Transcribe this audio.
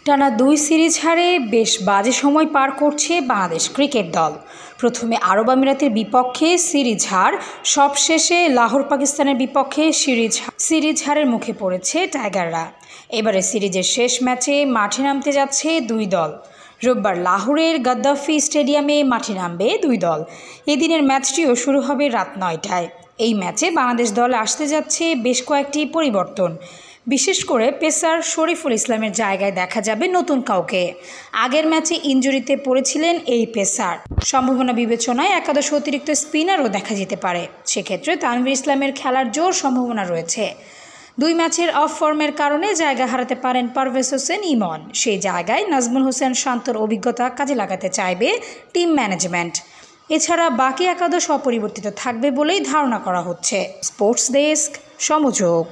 টানা ২ সিরিজ হারে বেশ বাজে সময় পার করছে বাংলাদেশ ক্রিকেট দল। প্রথমে আরব আমিরাতের বিপক্ষে সিরিজ হার, সবশেষে লাহোর পাকিস্তানের বিপক্ষে সিরিজ হারের মুখে পড়েছে টাইগাররা। এবারে সিরিজের শেষ ম্যাচে মাঠে নামতে যাচ্ছে দুই দল। রোববার লাহোরের গাদ্দাফি স্টেডিয়ামে মাঠে নামবে দুই দল। এদিনের ম্যাচটিও শুরু হবে রাত ৯টায়। এই ম্যাচে বাংলাদেশ দলে আসতে যাচ্ছে বেশ কয়েকটি পরিবর্তন। বিশেষ করে পেসার শরীফুল ইসলামের জায়গায় দেখা যাবে নতুন কাউকে। আগের ম্যাচে ইনজুরিতে পড়েছিলেন এই পেসার। সম্ভাবনা বিবেচনায় একাদশ অতিরিক্ত স্পিনারও দেখা যেতে পারে। সেক্ষেত্রে তানভীর ইসলামের খেলার জোর সম্ভাবনা রয়েছে। ২ ম্যাচের অফ ফর্মের কারণে জায়গা হারাতে পারেন পারভেজ হোসেন ইমন। সেই জায়গায় নাজমুল হোসেন শান্তর অভিজ্ঞতা কাজে লাগাতে চাইবে টিম ম্যানেজমেন্ট। এছাড়া বাকি একাদশ অপরিবর্তিত থাকবে বলেই ধারণা করা হচ্ছে। Sports desk, সমযোগ।